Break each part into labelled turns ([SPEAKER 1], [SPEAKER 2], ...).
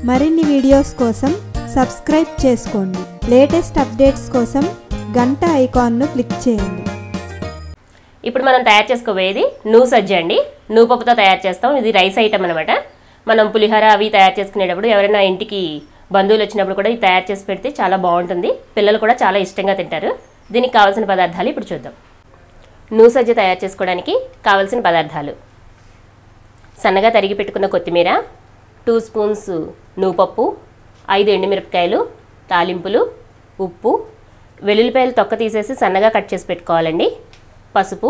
[SPEAKER 1] మరిన్ని వీడియోస్ కోసం సబ్స్క్రైబ్ చేసుకోండి. లేటెస్ట్ అప్డేట్స్ కోసం గంట ఐకాన్ను క్లిక్ చేయండి.
[SPEAKER 2] ఇప్పుడు మనం తయారు చేసుకోబోయేది నువ్వు సజ్జ అండి. నువ్వు పప్పుతో తయారు చేస్తాం. ఇది రైస్ ఐటమ్ అనమాట. మనం పులిహోర అవి తయారు చేసుకునేటప్పుడు ఎవరైనా ఇంటికి బంధువులు వచ్చినప్పుడు కూడా ఇది తయారు చేసి పెడితే చాలా బాగుంటుంది. పిల్లలు కూడా చాలా ఇష్టంగా తింటారు. దీనికి కావాల్సిన పదార్థాలు ఇప్పుడు చూద్దాం. నువ్వు సజ్జ తయారు చేసుకోవడానికి కావాల్సిన పదార్థాలు: సన్నగా తరిగి పెట్టుకున్న కొత్తిమీర, 2 స్పూన్స్ నువ్వుపప్పు, 5 ఎండుమిరపకాయలు, తాలింపులు, ఉప్పు, వెల్లుల్లిపాయలు తొక్క తీసేసి సన్నగా కట్ చేసి పెట్టుకోవాలండి, పసుపు,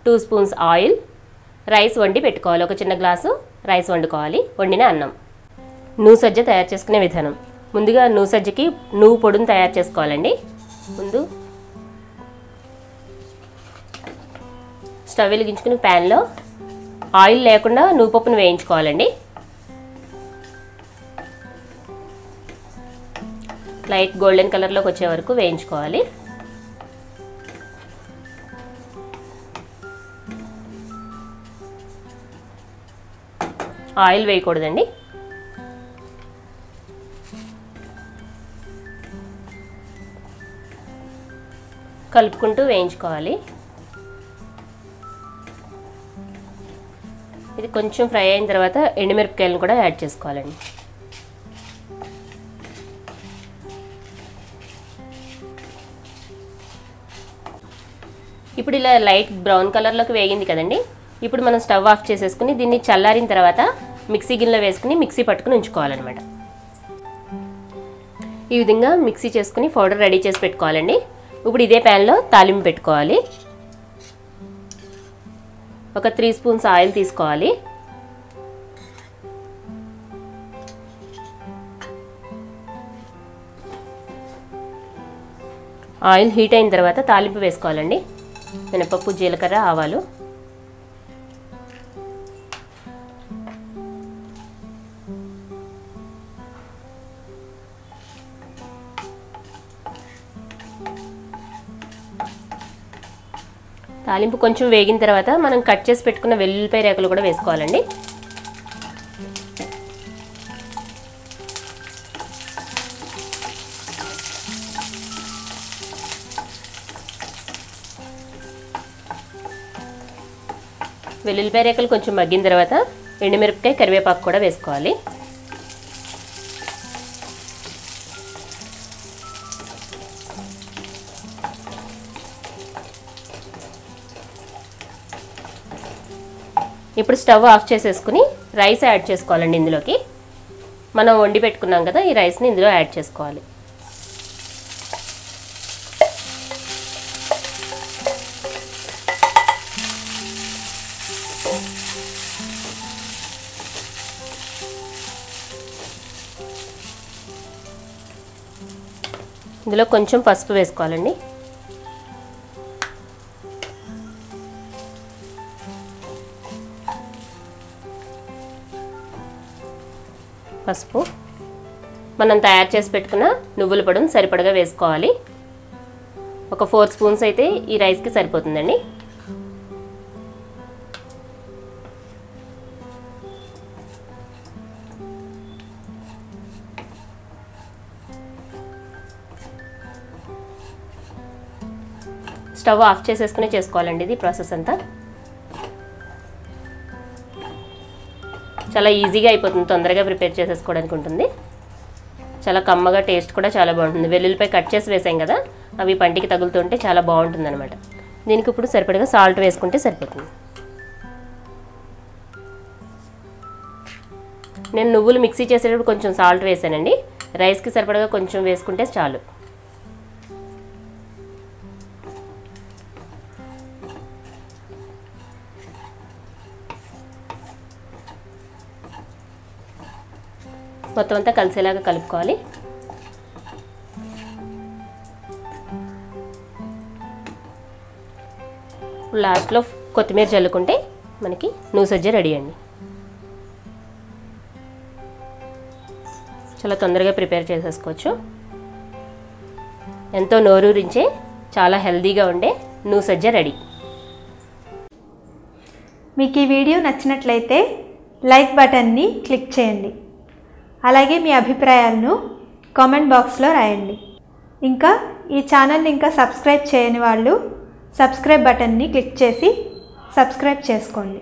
[SPEAKER 2] 2 స్పూన్స్ ఆయిల్, రైస్ వండి పెట్టుకోవాలి. ఒక చిన్న గ్లాసు రైస్ వండుకోవాలి, వండిన అన్నం. నువ్వు సజ్జ తయారు చేసుకునే విధానం: ముందుగా నువ్వు సజ్జకి నువ్వు పొడిని తయారు చేసుకోవాలండి. ముందు స్టవ్ వెలిగించుకుని ప్యాన్లో ఆయిల్ లేకుండా నువ్వుపప్పును వేయించుకోవాలండి. లైట్ గోల్డెన్ కలర్లోకి వచ్చే వరకు వేయించుకోవాలి. ఆయిల్ వేయకూడదండి. కలుపుకుంటూ వేయించుకోవాలి. ఇది కొంచెం ఫ్రై అయిన తర్వాత ఎండుమిరపకాయలను కూడా యాడ్ చేసుకోవాలండి. ఇప్పుడు ఇలా లైట్ బ్రౌన్ కలర్లోకి వేగింది కదండి. ఇప్పుడు మనం స్టవ్ ఆఫ్ చేసేసుకుని దీన్ని చల్లారిన తర్వాత మిక్సీ గిన్నెలో వేసుకుని మిక్సీ పట్టుకుని ఉంచుకోవాలన్నమాట. ఈ విధంగా మిక్సీ చేసుకుని పౌడర్ రెడీ చేసి పెట్టుకోవాలండి. ఇప్పుడు ఇదే ప్యాన్లో తాలింపు పెట్టుకోవాలి. ఒక 3 స్పూన్స్ ఆయిల్ తీసుకోవాలి. ఆయిల్ హీట్ అయిన తర్వాత తాలింపు వేసుకోవాలండి. మినపప్పు, జీలకర్ర, ఆవాలు. తాలింపు కొంచెం వేగిన తర్వాత మనం కట్ చేసి పెట్టుకున్న వెల్లుల్లిపాయ రేకులు కూడా వేసుకోవాలండి. వెల్లుల్లిపాయ రేకులు కొంచెం మగ్గిన తర్వాత ఎండుమిరపకాయ, కరివేపాకు కూడా వేసుకోవాలి. ఇప్పుడు స్టవ్ ఆఫ్ చేసేసుకుని రైస్ యాడ్ చేసుకోవాలండి. ఇందులోకి మనం వండి పెట్టుకున్నాం కదా, ఈ రైస్ని ఇందులో యాడ్ చేసుకోవాలి. ఇందులో కొంచెం పసుపు వేసుకోవాలండి. పసుపు, మనం తయారు చేసి పెట్టుకున్న నువ్వుల పొడిని సరిపడగా వేసుకోవాలి. ఒక 4 స్పూన్స్ అయితే ఈ రైస్కి సరిపోతుందండి. స్టవ్ ఆఫ్ చేసేసుకుని చేసుకోవాలండి ఇది ప్రాసెస్ అంతా. చాలా ఈజీగా అయిపోతుంది, తొందరగా ప్రిపేర్ చేసేసుకోవడానికి ఉంటుంది. చాలా కమ్మగా, టేస్ట్ కూడా చాలా బాగుంటుంది. వెల్లుల్లిపై కట్ చేసి వేసాం కదా, అవి పంటికి తగులుతుంటే చాలా బాగుంటుంది అనమాట. దీనికి ఇప్పుడు సరిపడగా సాల్ట్ వేసుకుంటే సరిపోతుంది. నేను నువ్వులు మిక్సీ చేసేటప్పుడు కొంచెం సాల్ట్ వేసానండి. రైస్కి సరిపడగా కొంచెం వేసుకుంటే చాలు. మొత్తం అంతా కలిసేలాగా కలుపుకోవాలి. లాస్ట్లో కొత్తిమీర చల్లుకుంటే మనకి నువ్వు సజ్జ రెడీ అండి. చాలా తొందరగా ప్రిపేర్ చేసేసుకోవచ్చు. ఎంతో నోరూరించే చాలా హెల్దీగా ఉండే నువ్వు సజ్జ రెడీ.
[SPEAKER 1] మీకు ఈ వీడియో నచ్చినట్లయితే లైక్ బటన్ని క్లిక్ చేయండి. అలాగే మీ అభిప్రాయాలను కామెంట్ బాక్స్లో రాయండి. ఇంకా ఈ ఛానల్ని ఇంకా సబ్స్క్రైబ్ చేయని వాళ్ళు సబ్స్క్రైబ్ బటన్ని క్లిక్ చేసి సబ్స్క్రైబ్ చేసుకోండి.